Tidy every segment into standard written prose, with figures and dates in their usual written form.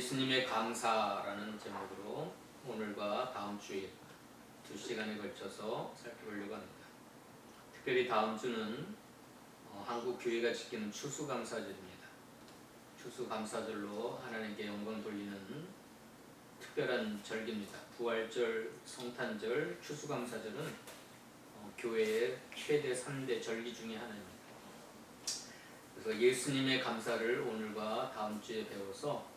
예수님의 감사라는 제목으로 오늘과 다음 주일 2시간에 걸쳐서 살펴보려고 합니다. 특별히 다음 주는 한국 교회가 지키는 추수감사절입니다. 추수감사절로 하나님께 영광 돌리는 특별한 절기입니다. 부활절, 성탄절, 추수감사절은 교회의 최대 3대 절기 중에 하나입니다. 그래서 예수님의 감사를 오늘과 다음 주에 배워서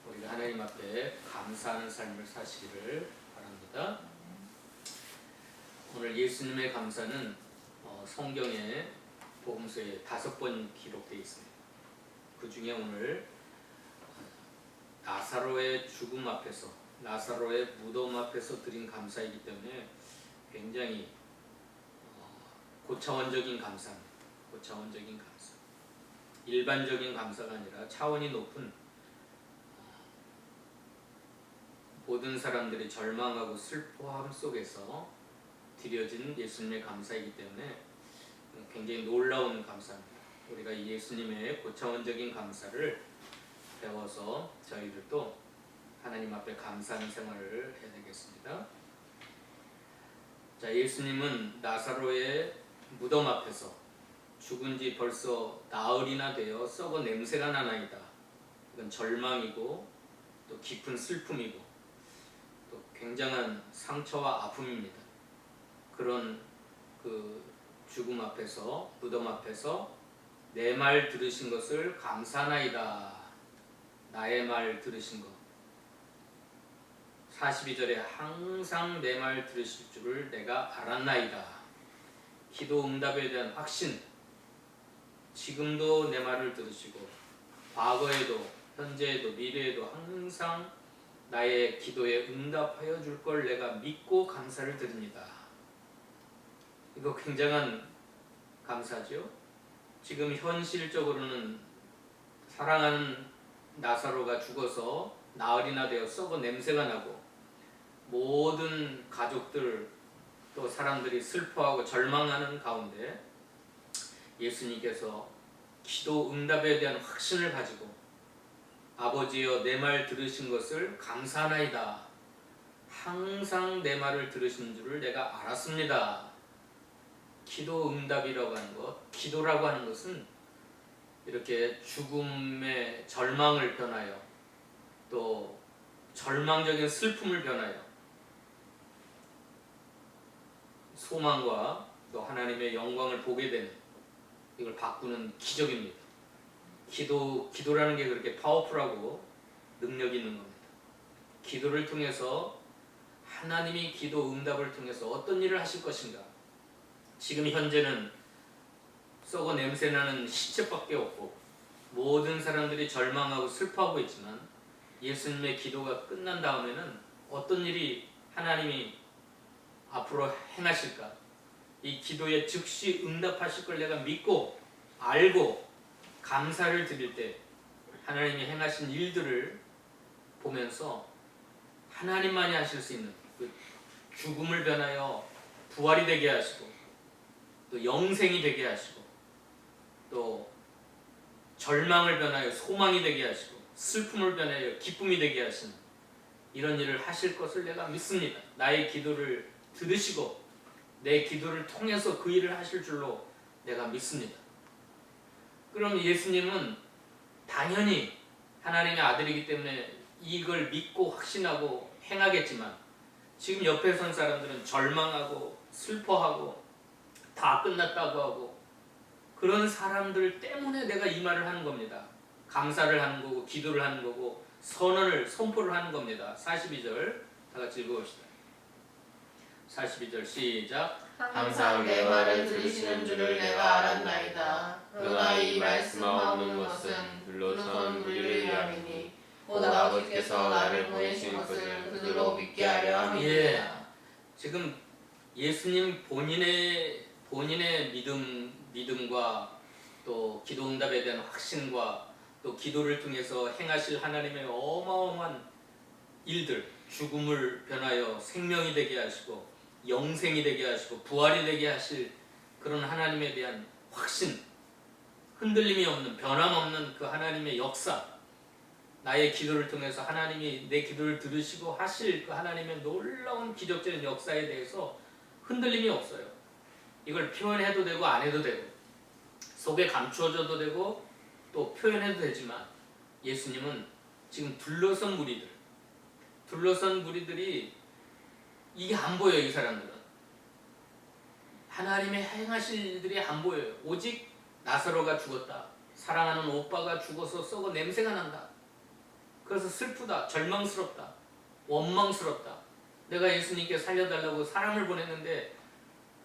우리가 하나님 앞에 감사하는 삶을 사시기를 바랍니다. 오늘 예수님의 감사는 성경의 복음서에 5번 기록되어 있습니다. 그 중에 오늘 나사로의 죽음 앞에서, 나사로의 무덤 앞에서 드린 감사이기 때문에 굉장히 고차원적인 감사입니다. 고차원적인 감사. 일반적인 감사가 아니라 차원이 높은 모든 사람들이 절망하고 슬퍼함 속에서 드려진 예수님의 감사이기 때문에 굉장히 놀라운 감사입니다. 우리가 이 예수님의 고차원적인 감사를 배워서 저희들도 하나님 앞에 감사하는 생활을 해야 되겠습니다. 자, 예수님은 나사로의 무덤 앞에서 죽은 지 벌써 나흘이나 되어 썩어 냄새가 나나이다. 이건 절망이고 또 깊은 슬픔이고 또 굉장한 상처와 아픔입니다. 그런 그 죽음 앞에서, 무덤 앞에서 내 말 들으신 것을 감사하나이다. 나의 말 들으신 것. 42절에 항상 내 말 들으실 줄을 내가 알았나이다. 기도 응답에 대한 확신. 지금도 내 말을 들으시고 과거에도 현재에도 미래에도 항상 나의 기도에 응답하여 줄 걸 내가 믿고 감사를 드립니다. 이거 굉장한 감사죠. 지금 현실적으로는 사랑하는 나사로가 죽어서 나흘이나 되어 썩어 냄새가 나고 모든 가족들 또 사람들이 슬퍼하고 절망하는 가운데 예수님께서 기도 응답에 대한 확신을 가지고 아버지여 내 말 들으신 것을 감사하나이다. 항상 내 말을 들으신 줄을 내가 알았습니다. 기도 응답이라고 하는 것, 기도라고 하는 것은 이렇게 죽음의 절망을 변하여 또 절망적인 슬픔을 변하여 소망과 또 하나님의 영광을 보게 되는 이걸 바꾸는 기적입니다. 기도라는 게 그렇게 파워풀하고 능력 있는 겁니다. 기도를 통해서 하나님이 기도 응답을 통해서 어떤 일을 하실 것인가. 지금 현재는 썩어 냄새나는 시체밖에 없고 모든 사람들이 절망하고 슬퍼하고 있지만 예수님의 기도가 끝난 다음에는 어떤 일이 하나님이 앞으로 행하실까. 이 기도에 즉시 응답하실 걸 내가 믿고 알고 감사를 드릴 때 하나님이 행하신 일들을 보면서 하나님만이 하실 수 있는 그 죽음을 변하여 부활이 되게 하시고 또 영생이 되게 하시고 또 절망을 변하여 소망이 되게 하시고 슬픔을 변하여 기쁨이 되게 하시는 이런 일을 하실 것을 내가 믿습니다. 나의 기도를 들으시고 내 기도를 통해서 그 일을 하실 줄로 내가 믿습니다. 그럼 예수님은 당연히 하나님의 아들이기 때문에 이걸 믿고 확신하고 행하겠지만 지금 옆에 선 사람들은 절망하고 슬퍼하고 다 끝났다고 하고 그런 사람들 때문에 내가 이 말을 하는 겁니다. 감사를 하는 거고 기도를 하는 거고 선포를 하는 겁니다. 42절 다 같이 읽어봅시다. 42절 시작. 항상 내 말을 들으시는 줄을 내가 알았나이다. 그러나 이 말씀하옵는 것은 불로선 우리를 위함이니 곧 아버지께서 나를 보내신 것을 그들로 믿게 하려 함이니라. 지금 예수님 본인의 믿음과 또 기도 응답에 대한 확신과 또 기도를 통해서 행하실 하나님의 어마어마한 일들, 죽음을 변하여 생명이 되게 하시고 영생이 되게 하시고 부활이 되게 하실 그런 하나님에 대한 확신, 흔들림이 없는 변함없는 그 하나님의 역사, 나의 기도를 통해서 하나님이 내 기도를 들으시고 하실 그 하나님의 놀라운 기적적인 역사에 대해서 흔들림이 없어요. 이걸 표현해도 되고 안 해도 되고 속에 감추어져도 되고 또 표현해도 되지만 예수님은 지금 둘러선 무리들이 이게 안 보여요. 이 사람들은 하나님의 행하실 일들이 안 보여요. 오직 나사로가 죽었다. 사랑하는 오빠가 죽어서 썩어 냄새가 난다. 그래서 슬프다. 절망스럽다. 원망스럽다. 내가 예수님께 살려달라고 사람을 보냈는데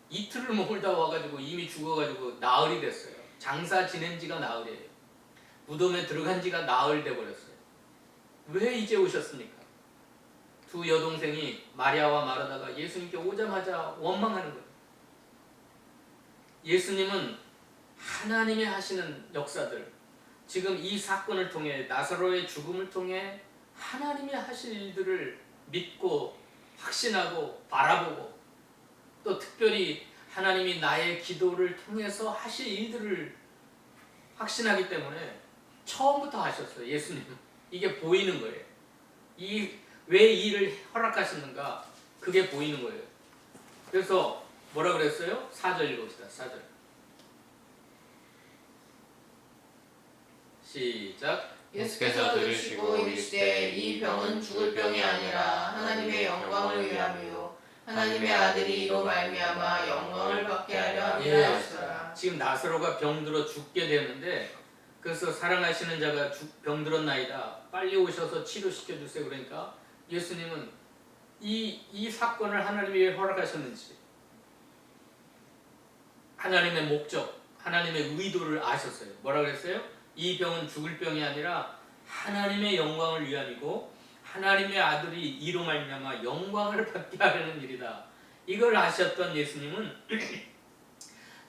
이틀을 머물다 와가지고 이미 죽어가지고 나흘이 됐어요. 장사 지낸 지가 나흘이에요. 무덤에 들어간 지가 나흘 돼버렸어요. 왜 이제 오셨습니까? 두 여동생이 마리아와 마르다가 예수님께 오자마자 원망하는 거예요. 예수님은 하나님이 하시는 역사들, 지금 이 사건을 통해 나사로의 죽음을 통해 하나님이 하실 일들을 믿고 확신하고 바라보고 또 특별히 하나님이 나의 기도를 통해서 하실 일들을 확신하기 때문에 처음부터 하셨어요. 예수님은 이게 보이는 거예요. 왜 이 일을 허락하시는가 그게 보이는 거예요. 그래서 뭐라 그랬어요? 4절 읽읍시다. 4절 시작. 예수께서 들으시고 이르시되 이 병은 죽을 병이 아니라 하나님의 영광을 위함이요 하나님의 아들이 이로 말미암아 영광을 받게 하려 함이라 하시더라. 지금 나사로가 병들어 죽게 되는데 그래서 사랑하시는 자가 병들었나이다. 빨리 오셔서 치료시켜 주세요. 그러니까 예수님은 이 사건을 하나님이 왜 허락하셨는지 하나님의 목적, 하나님의 의도를 아셨어요. 뭐라 그랬어요? 이 병은 죽을 병이 아니라 하나님의 영광을 위함이고 하나님의 아들이 이로 말미암아 영광을 받게 하려는 일이다. 이걸 아셨던 예수님은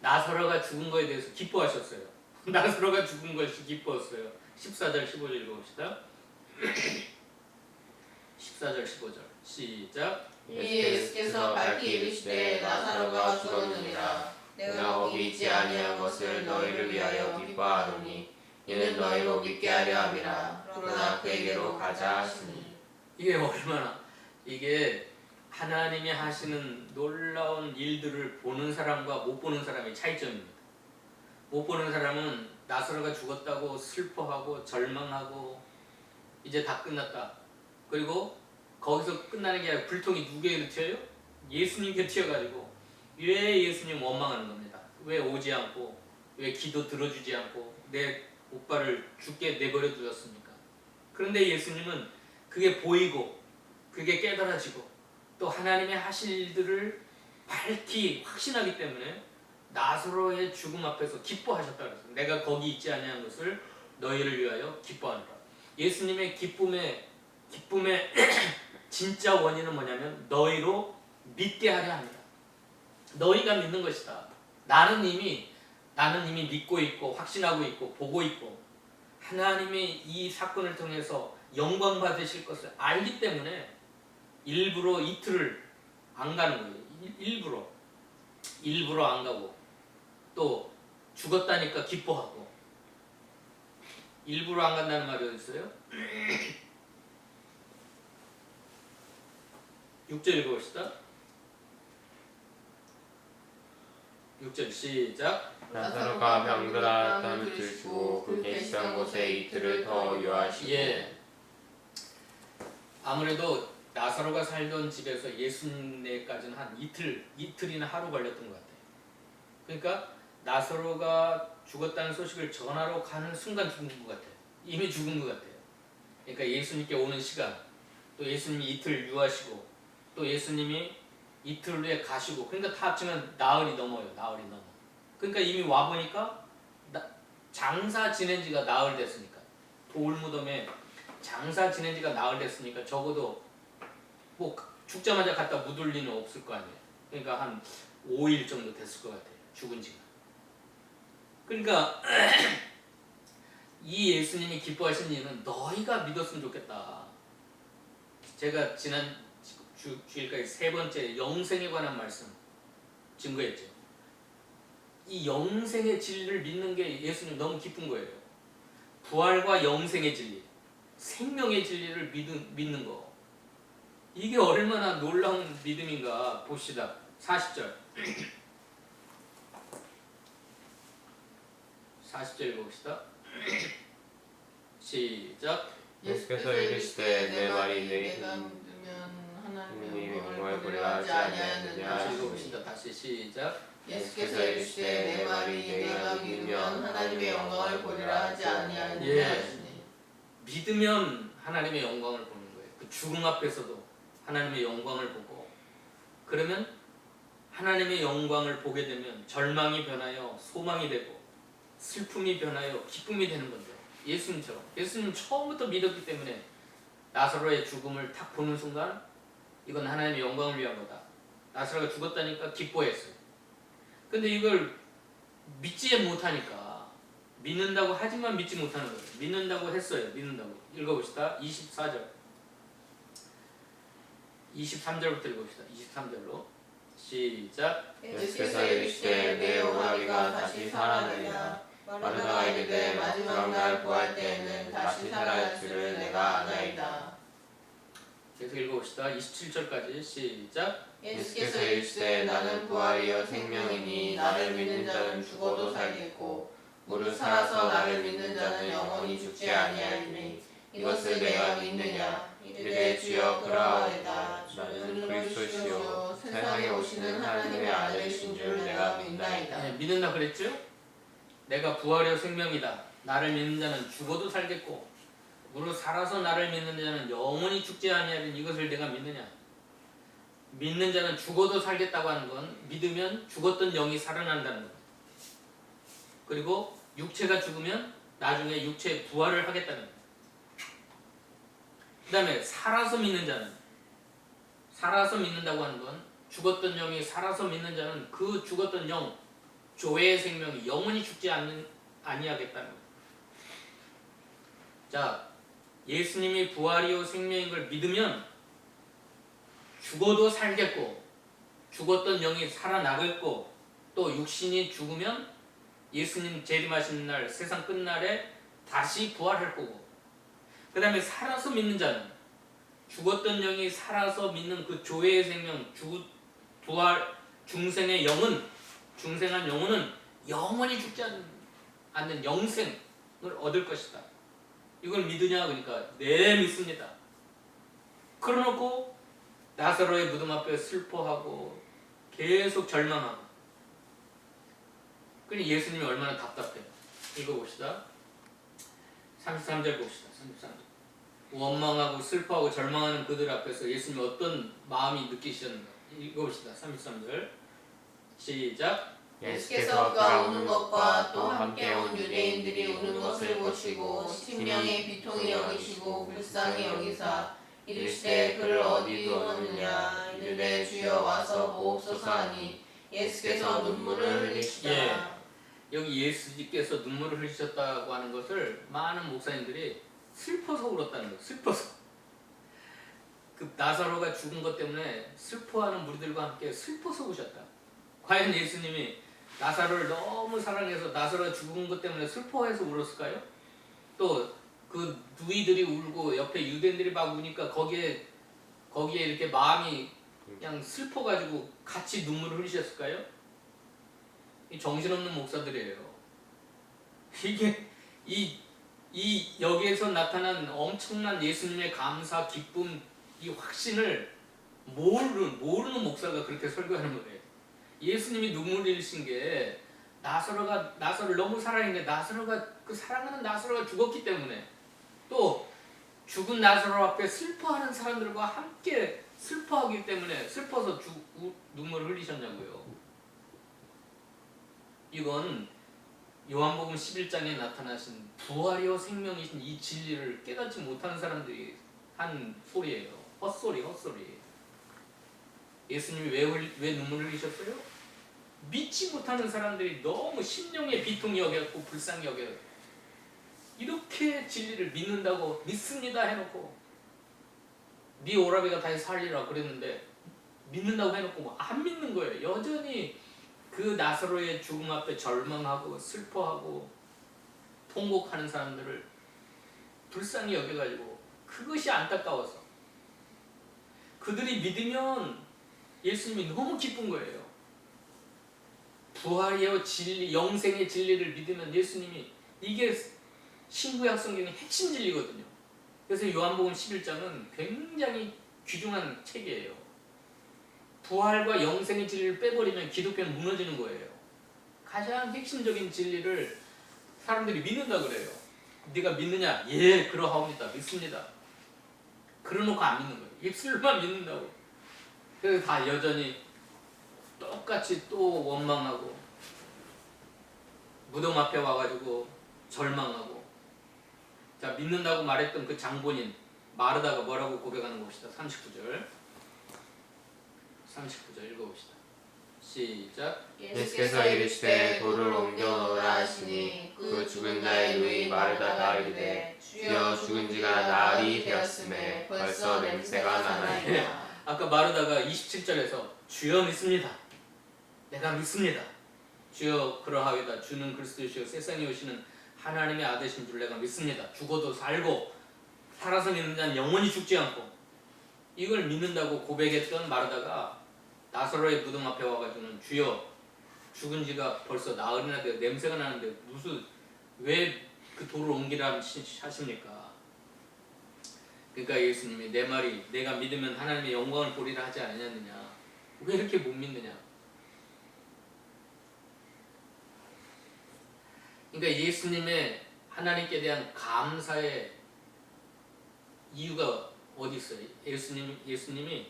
나사로가 죽은 거에 대해서 기뻐하셨어요. 나사로가 죽은 것이 기뻤어요. 14절 15절 읽어봅시다. 14절 15절 시작. 이에 예수께서 밝히 이르시되 나사로가 죽었느니라. 내가 거기 있지 아니한 것을 너희를 위하여 기뻐하노니 이는 너희로 믿게 하려 함이라. 그러나 그에게로 가자 하시니. 이게 얼마나 이게 하나님이 하시는 놀라운 일들을 보는 사람과 못 보는 사람의 차이점입니다. 못 보는 사람은 나사로가 죽었다고 슬퍼하고 절망하고 이제 다 끝났다. 그리고 거기서 끝나는 게 아니라 불통이 누구에게 튀어요? 예수님께 튀어가지고 왜 예수님 원망하는 겁니다. 왜 오지 않고 왜 기도 들어주지 않고 내 오빠를 죽게 내버려 두셨습니까? 그런데 예수님은 그게 보이고 그게 깨달아지고 또 하나님의 하실 일들을 밝히 확신하기 때문에 나사로의 죽음 앞에서 기뻐하셨다 그랬어요. 내가 거기 있지 아니한 것을 너희를 위하여 기뻐하노라. 예수님의 기쁨의 진짜 원인은 뭐냐면 너희로 믿게 하려 합니다. 너희가 믿는 것이다. 나는 이미 믿고 있고 확신하고 있고 보고 있고 하나님이 이 사건을 통해서 영광 받으실 것을 알기 때문에 일부러 이틀을 안 가는 거예요. 일부러 안 가고 또 죽었다니까 기뻐하고 일부러 안 간다는 말이 어디 있어요? 6절 읽어봅시다. 6절 시작. 나사로가 병들었다는 들으시고 그 계시던 곳에 이틀을 더 유하시고. 아무래도 나사로가 살던 집에서 예수님네까지는 한 이틀이나 하루 걸렸던 것 같아요. 그러니까 나사로가 죽었다는 소식을 전하러 가는 순간 죽은 것 같아요. 이미 죽은 것 같아요. 그러니까 예수님께 오는 시간, 또 예수님이 이틀 유하시고, 또 예수님이 이틀 후에 가시고, 그러니까 다 합치면 나흘이 넘어요. 나흘이 넘어. 그러니까 이미 와 보니까 장사 지낸 지가 나흘 됐으니까, 돌무덤에 장사 지낸 지가 나흘 됐으니까 적어도 뭐 죽자마자 갖다 묻을 리는 없을 거 아니에요. 그러니까 한 5일 정도 됐을 것 같아요. 죽은 지가. 그러니까 이 예수님이 기뻐하신 이유는 너희가 믿었으면 좋겠다. 제가 지난 주일까지 세 번째 영생에 관한 말씀 증거했죠. 이 영생의 진리를 믿는 게 예수님 너무 기쁜 거예요. 부활과 영생의 진리. 생명의 진리를 믿는 거. 이게 얼마나 놀라운 믿음인가 봅시다. 40절. 40절 봅시다. 시작. 예수께서 이르시되 내 말이 내가 내 믿으면 하나님의 하나님의 영광을 영광을 보리라 하지 아니하였느냐. 다시 읽어봅시다. 다시 시작. 예수께서 이르시되 내 말이 내가 믿으면 하나님의 영광을 보리라 하지 아니하였느냐. 예. 믿으면 하나님의 영광을 보는 거예요. 그 죽음 앞에서도 하나님의 영광을 보고, 그러면 하나님의 영광을 보게 되면 절망이 변하여 소망이 되고 슬픔이 변하여 기쁨이 되는 건데, 예수님처럼. 예수님 처음부터 믿었기 때문에 나사로의 죽음을 딱 보는 순간 이건 하나님의 영광을 위한 거다. 나사로가 죽었다니까 기뻐했어요. 근데 이걸 믿지 못하니까, 믿는다고 하지만 믿지 못하는 거예요. 믿는다고 했어요. 믿는다고. 읽어봅시다. 24절. 23절부터 읽어봅시다. 23절로. 시작. 예수께서 이르시되 내 오라비가 다시 살아나리라. 마르다가 이르되 마지막 날 부활 때에는 다시 살아날 줄을 내가 아나이다. 계속 읽어봅시다. 27절까지. 시작. 예수께서 이르시되 나는 부활이요 생명이니 나를 믿는 자는 죽어도 살겠고 무릇 살아서 나를 믿는 자는 영원히 죽지 아니하리니 이것을 내가 믿느냐. 이르되 주여 그러하오이다. 주는 그리스도시요 세상에 오시는 하나님의 아들이신 줄 내가 믿나이다. 네, 믿는다 그랬죠? 내가 부활이요 생명이다. 나를 믿는 자는 죽어도 살겠고 무릇 살아서 나를 믿는 자는 영원히 죽지 아니하리니 이것을 내가 믿느냐. 믿는 자는 죽어도 살겠다고 하는 건 믿으면 죽었던 영이 살아난다는 것. 그리고 육체가 죽으면 나중에 육체의 부활을 하겠다는 것. 그 다음에 살아서 믿는 자는, 살아서 믿는다고 하는 건 죽었던 영이 살아서 믿는 자는 그 죽었던 영, 조회의 생명이 영원히 죽지 아니하겠다는 것. 자, 예수님이 부활이요 생명인 걸 믿으면 죽어도 살겠고 죽었던 영이 살아나겠고 또 육신이 죽으면 예수님 재림하시는 날 세상 끝날에 다시 부활할 거고, 그 다음에 살아서 믿는 자는 죽었던 영이 살아서 믿는 그 조회의 생명, 부활, 중생의 영은, 중생한 영혼은 영원히 죽지 않는 영생을 얻을 것이다. 이걸 믿으냐? 그러니까 네, 믿습니다. 그러놓고 나사로의 무덤 앞에 슬퍼하고 계속 절망하고. 그러니 예수님이 얼마나 답답해요. 읽어봅시다. 33절 봅시다. 33절. 원망하고 슬퍼하고 절망하는 그들 앞에서 예수님이 어떤 마음이 느끼셨는가. 읽어봅시다. 33절. 시작. 예수께서 그가 우는 것과 또 함께 온 유대인들이 우는 것을 보시고 심령의 비통이 여기시고 불쌍히 여기사 이르시되 그를 어디 두었느냐. 이르되 주여 와서 보옵소서 하니 예수께서 눈물을 흘리시더라. 예. 여기 예수님께서 눈물을 흘리셨다고 하는 것을 많은 목사님들이 슬퍼서 울었다는 거예요. 슬퍼서. 그 나사로가 죽은 것 때문에 슬퍼하는 무리들과 함께 슬퍼서 우셨다. 과연 예수님이 나사로를 너무 사랑해서 나사로가 죽은 것 때문에 슬퍼해서 울었을까요? 또 그 누이들이 울고 옆에 유대인들이 막 우니까 거기에 이렇게 마음이 그냥 슬퍼가지고 같이 눈물을 흘리셨을까요? 이 정신없는 목사들이에요. 이게 이 여기에서 나타난 엄청난 예수님의 감사, 기쁨, 이 확신을 모르는 목사가 그렇게 설교하는 거예요. 예수님이 눈물 흘리신 게 나사로를 너무 사랑했는데 그 사랑하는 나사로가 죽었기 때문에, 또 죽은 나사로 앞에 슬퍼하는 사람들과 함께 슬퍼하기 때문에 슬퍼서 눈물을 흘리셨냐고요. 이건 요한복음 11장에 나타나신 부활이요 생명이신 이 진리를 깨닫지 못하는 사람들이 한 소리예요. 헛소리. 예수님이 왜 눈물을 흘리셨어요? 믿지 못하는 사람들이 너무 심령의 비통이 여겼고 불쌍히 여겨요. 이렇게 진리를 믿는다고 믿습니다 해놓고 네 오라비가 다시 살리라 그랬는데 믿는다고 해놓고 안 믿는 거예요. 여전히 그 나사로의 죽음 앞에 절망하고 슬퍼하고 통곡하는 사람들을 불쌍히 여겨가지고 그것이 안타까워서 그들이 믿으면 예수님이 너무 기쁜 거예요. 부활이요 진리, 영생의 진리를 믿으면 예수님이 이게 신구약 성경의 핵심 진리거든요. 그래서 요한복음 11장은 굉장히 귀중한 책이에요. 부활과 영생의 진리를 빼버리면 기독교는 무너지는 거예요. 가장 핵심적인 진리를 사람들이 믿는다 그래요. 네가 믿느냐? 예, 그러하옵니다. 믿습니다. 그러놓고 안 믿는 거예요. 입술만 믿는다고. 그래서 다 여전히 똑같이 또 원망하고 무덤 앞에 와가지고 절망하고. 자, 믿는다고 말했던 그 장본인 마르다가 뭐라고 고백하는 것이다. 39절 읽어봅시다. 시작. 예수께서 이르시되 돌을 옮겨 놓으라 하시니 그 죽은 자의 누이 마르다가 이르되 주여 죽은 지가 나흘이 되었음에 벌써 냄새가 나나이다. 아까 마르다가 27절에서 주여 믿습니다. 내가 믿습니다. 주여 그러하이다. 주는 그리스도시요 세상에 오시는 하나님의 아들이신 줄 내가 믿습니다. 죽어도 살고 살아서 믿는 자는 영원히 죽지 않고. 이걸 믿는다고 고백했던 마르다가 나사로의 무덤 앞에 와가지고는 주여 죽은 지가 벌써 나흘이나 되어 냄새가 나는데 무슨 왜 그 돌을 옮기라 하십니까? 그러니까 예수님이 내 말이 내가 믿으면 하나님의 영광을 보리라 하지 않느냐. 왜 이렇게 못 믿느냐? 그러니까 예수님의 하나님께 대한 감사의 이유가 어디 있어요? 예수님이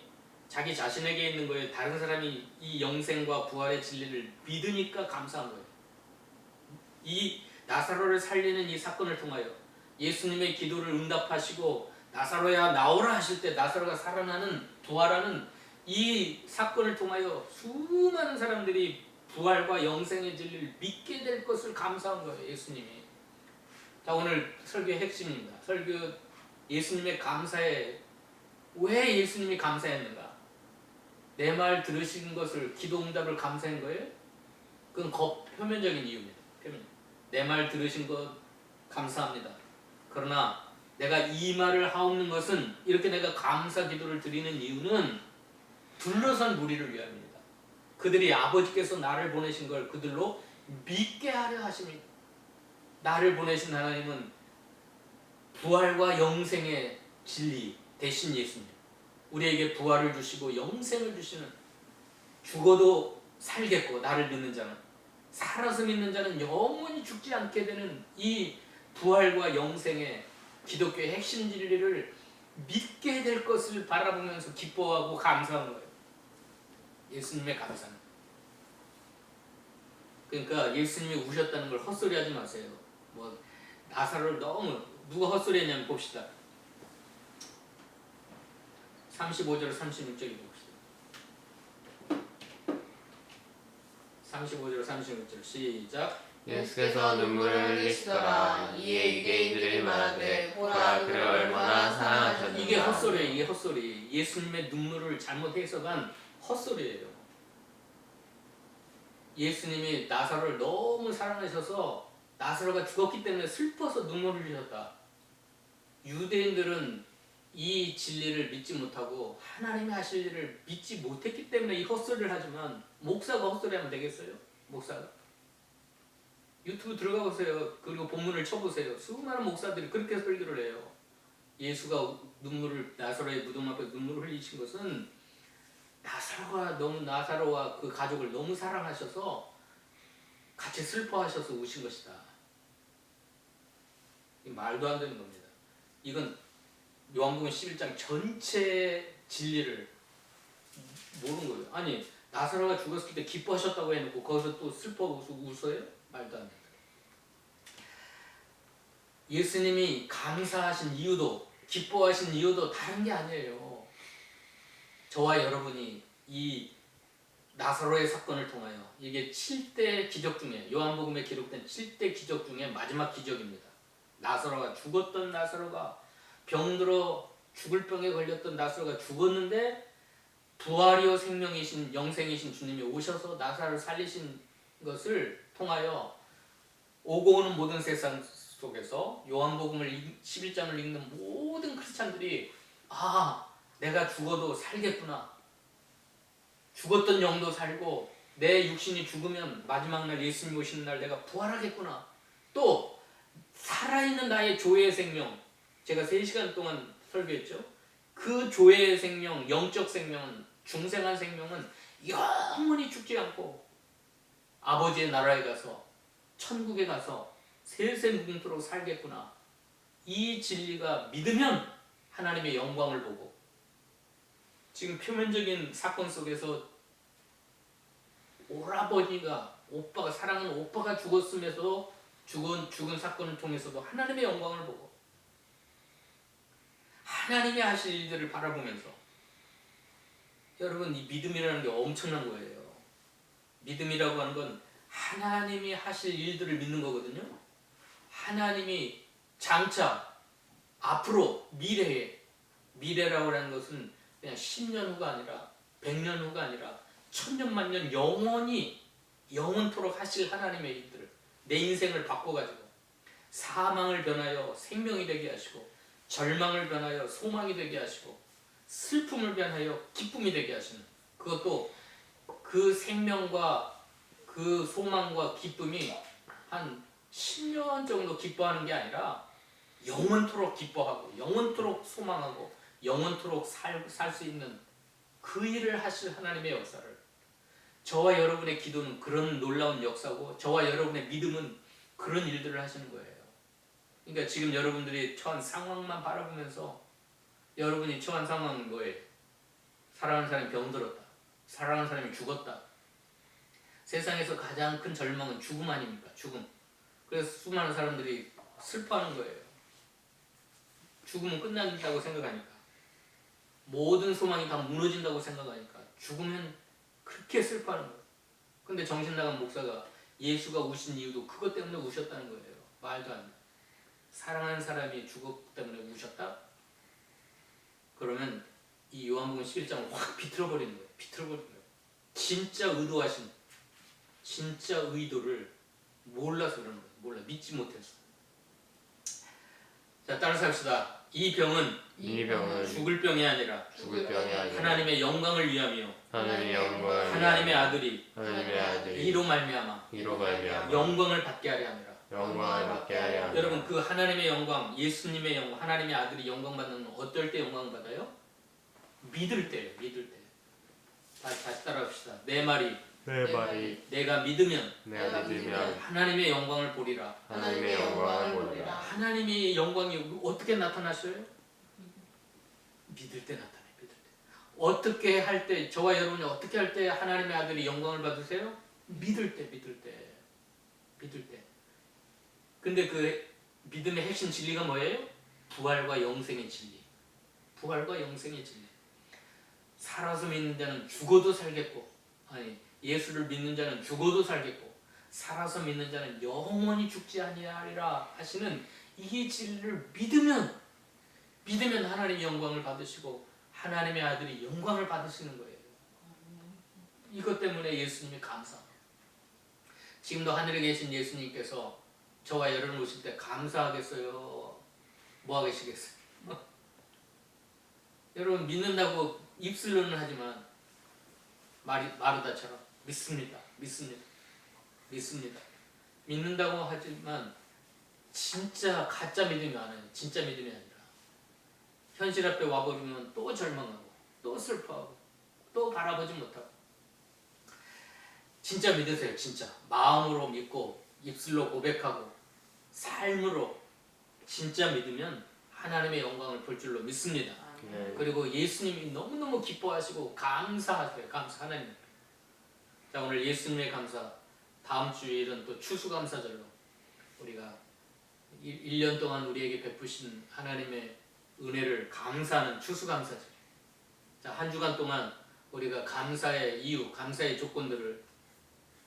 자기 자신에게 있는 거예요. 다른 사람이 이 영생과 부활의 진리를 믿으니까 감사한 거예요. 이 나사로를 살리는 이 사건을 통하여 예수님의 기도를 응답하시고 나사로야 나오라 하실 때 나사로가 살아나는 부활하는 이 사건을 통하여 수많은 사람들이 부활과 영생의 진리를 믿게 될 것을 감사한 거예요. 예수님이. 자, 오늘 설교의 핵심입니다. 설교 예수님의 감사에 왜 예수님이 감사했는가? 내 말 들으신 것을 기도 응답을 감사한 거예요? 그건 표면적인 이유입니다. 내 말 들으신 것 감사합니다. 그러나 내가 이 말을 하옵는 것은 이렇게 내가 감사 기도를 드리는 이유는 둘러선 무리를 위함입니다. 그들이 아버지께서 나를 보내신 걸 그들로 믿게 하려 하십니다. 나를 보내신 하나님은 부활과 영생의 진리 대신 예수님. 우리에게 부활을 주시고 영생을 주시는, 죽어도 살겠고 나를 믿는 자는, 살아서 믿는 자는 영원히 죽지 않게 되는 이 부활과 영생의 기독교의 핵심 진리를 믿게 될 것을 바라보면서 기뻐하고 감사한 거예요. 예수님의 감사는. 그러니까 예수님이 우셨다는 걸 헛소리하지 마세요. 뭐 나사로를 너무 누가 헛소리했냐면 봅시다. 35절 36절 봅시다. 35절 36절 시작. 예수께서 눈물을 흘리시더라. 이에 유대인들이 말하되 보라 그를 얼마나 사랑하셨는가. 이게 헛소리예요. 이게 헛소리. 예수님의 눈물을 잘못 해석한 헛소리예요. 예수님이 나사로를 너무 사랑하셔서 나사로가 죽었기 때문에 슬퍼서 눈물을 흘리셨다. 유대인들은 이 진리를 믿지 못하고 하나님이 하실 일을 믿지 못했기 때문에 이 헛소리를 하지만, 목사가 헛소리하면 되겠어요? 목사가? 유튜브 들어가 보세요. 그리고 본문을 쳐보세요. 수많은 목사들이 그렇게 설교를 해요. 예수가 나사로의 무덤 앞에 눈물을 흘리신 것은 나사로와 그 가족을 너무 사랑하셔서 같이 슬퍼하셔서 우신 것이다. 말도 안 되는 겁니다. 이건 요한복음 11장 전체 진리를 모르는 거예요. 아니, 나사로가 죽었을 때 기뻐하셨다고 해놓고 거기서 또 슬퍼하고 웃어요? 말도 안 돼요. 예수님이 감사하신 이유도, 기뻐하신 이유도 다른 게 아니에요. 저와 여러분이 이 나사로의 사건을 통하여, 이게 7대 기적 중에, 요한복음에 기록된 7대 기적 중에 마지막 기적입니다. 죽었던 나사로가, 병들어 죽을 병에 걸렸던 나사로가 죽었는데 부활이요 생명이신 영생이신 주님이 오셔서 나사로를 살리신 것을 통하여 오고 오는 모든 세상 속에서 요한복음을 11장을 읽는 모든 크리스찬들이 내가 죽어도 살겠구나. 죽었던 영도 살고 내 육신이 죽으면 마지막 날 예수님 오시는 날 내가 부활하겠구나. 또 살아있는 나의 조회의 생명, 제가 3시간 동안 설교했죠. 그 조회의 생명, 영적 생명은, 중생한 생명은 영원히 죽지 않고 아버지의 나라에 가서 천국에 가서 세세무궁토록 살겠구나. 이 진리가 믿으면 하나님의 영광을 보고, 지금 표면적인 사건 속에서 오라버니가, 오빠가, 사랑하는 오빠가 죽었으면서도 죽은 사건을 통해서도 하나님의 영광을 보고 하나님이 하실 일들을 바라보면서, 여러분 이 믿음이라는 게 엄청난 거예요. 믿음이라고 하는 건 하나님이 하실 일들을 믿는 거거든요. 하나님이 장차 앞으로 미래라고 하는 것은 그냥 10년 후가 아니라 100년 후가 아니라 천년만년 영원토록 하실 하나님의 일들을, 내 인생을 바꿔가지고 사망을 변하여 생명이 되게 하시고, 절망을 변하여 소망이 되게 하시고, 슬픔을 변하여 기쁨이 되게 하시는, 그것도 그 생명과 그 소망과 기쁨이 한 10년 정도 기뻐하는 게 아니라 영원토록 기뻐하고 영원토록 소망하고 영원토록 살 수 있는 그 일을 하실 하나님의 역사를, 저와 여러분의 기도는 그런 놀라운 역사고 저와 여러분의 믿음은 그런 일들을 하시는 거예요. 그러니까 지금 여러분들이 처한 상황만 바라보면서, 여러분이 처한 상황은 뭐예요? 사랑하는 사람이 병들었다, 사랑하는 사람이 죽었다. 세상에서 가장 큰 절망은 죽음 아닙니까? 죽음. 그래서 수많은 사람들이 슬퍼하는 거예요. 죽으면 끝난다고 생각하니까, 모든 소망이 다 무너진다고 생각하니까 죽으면 그렇게 슬퍼하는 거예요. 근데 정신나간 목사가 예수가 우신 이유도 그것 때문에 우셨다는 거예요. 말도 안 돼. 사랑하는 사람이 죽었기 때문에 우셨다? 그러면 이 요한복음 11장을 확 비틀어버리는 거예요. 비틀어버리는 거예요. 진짜 의도하신, 진짜 의도를 몰라서 그러는 거예요. 몰라, 믿지 못해서. 자, 따라서 합시다. 이 병은 죽을 병이 아니라 하나님의 영광을 위하며 하나님의 아들이 이로 말미암아 영광을 받게 하려 함이라. 여러분, 그 하나님의 영광, 예수님의 영광, 하나님의 아들이 영광 받는 건 어떨 때 영광 받아요? 믿을 때예요. 믿을 때. 다시 따라합시다. 내 말이 내가 믿으면 하나님의 영광을 보리라. 하나님의 영광이 어떻게 나타나셔요? 믿을 때 나타나요. 믿을 때. 어떻게 할 때, 저와 여러분이 어떻게 할 때 하나님의 아들이 영광을 받으세요? 믿을 때. 근데 그 믿음의 핵심 진리가 뭐예요? 부활과 영생의 진리. 살아서 믿는 자는 죽어도 살겠고, 예수를 믿는 자는 죽어도 살겠고, 살아서 믿는 자는 영원히 죽지 아니하리라 하시는 이 진리를 믿으면 하나님의 영광을 받으시고 하나님의 아들이 영광을 받으시는 거예요. 이것 때문에 예수님이 감사합니다. 지금도 하늘에 계신 예수님께서 저와 여러분 오실 때 감사하겠어요? 뭐 하시겠어요? 여러분, 믿는다고 입술로는 하지만 마르다처럼 믿습니다. 믿는다고 하지만 진짜 가짜 믿음이 많아요. 진짜 믿음이 아니라 현실 앞에 와버리면 또 절망하고 또 슬퍼하고 또 바라보지 못하고. 진짜 믿으세요. 진짜 마음으로 믿고 입술로 고백하고 삶으로 진짜 믿으면 하나님의 영광을 볼 줄로 믿습니다. 그리고 예수님이 너무너무 기뻐하시고 감사하세요. 하나님. 자, 오늘 예수님의 감사, 다음 주일은 또 추수감사절로 우리가 1년 동안 우리에게 베푸신 하나님의 은혜를 감사하는 추수감사절. 자, 한 주간 동안 우리가 감사의 이유, 감사의 조건들을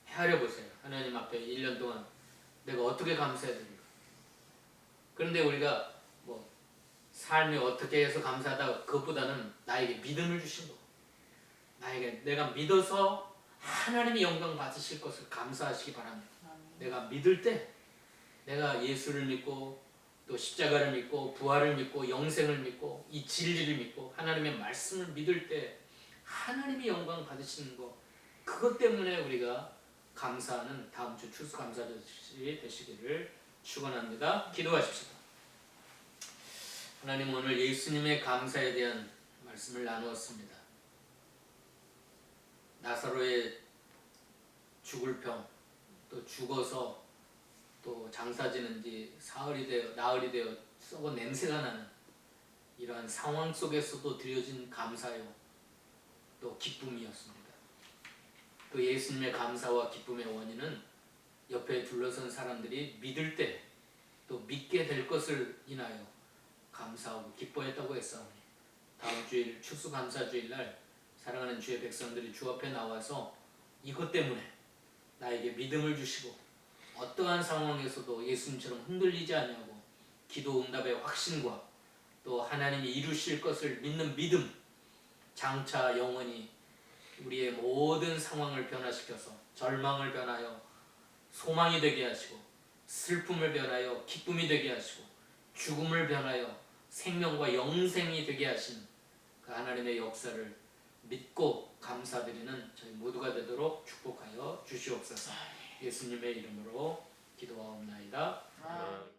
헤아려 보세요. 하나님 앞에 1년 동안 내가 어떻게 감사해야 됩니까? 그런데 우리가 삶이 어떻게 해서 감사하다, 그것보다는 나에게 믿음을 주신 거, 내가 믿어서 하나님이 영광 받으실 것을 감사하시기 바랍니다. 내가 믿을 때 내가 예수를 믿고 또 십자가를 믿고 부활을 믿고 영생을 믿고 이 진리를 믿고 하나님의 말씀을 믿을 때 하나님이 영광 받으시는 것, 그것 때문에 우리가 감사하는 다음 주 추수감사절이 되시기를 축원합니다. 기도하십시다. 하나님, 오늘 예수님의 감사에 대한 말씀을 나누었습니다. 나사로의 죽을 병, 또 죽어서 또 장사지는 지 사흘이 되어 나흘이 되어 썩은 냄새가 나는 이러한 상황 속에서도 드려진 감사요, 또 기쁨이었습니다. 또 예수님의 감사와 기쁨의 원인은 옆에 둘러선 사람들이 믿을 때 또 믿게 될 것을 인하여 감사하고 기뻐했다고 했사오니, 다음 주일 추수감사주일날 사랑하는 주의 백성들이 주 앞에 나와서 이것 때문에 나에게 믿음을 주시고 어떠한 상황에서도 예수님처럼 흔들리지 아니하고 기도 응답의 확신과 또 하나님이 이루실 것을 믿는 믿음, 장차 영원히 우리의 모든 상황을 변화시켜서 절망을 변하여 소망이 되게 하시고, 슬픔을 변하여 기쁨이 되게 하시고, 죽음을 변하여 생명과 영생이 되게 하시는 그 하나님의 역사를 믿고 감사드리는 저희 모두가 되도록 축복하여 주시옵소서. 예수님의 이름으로 기도하옵나이다. 아멘.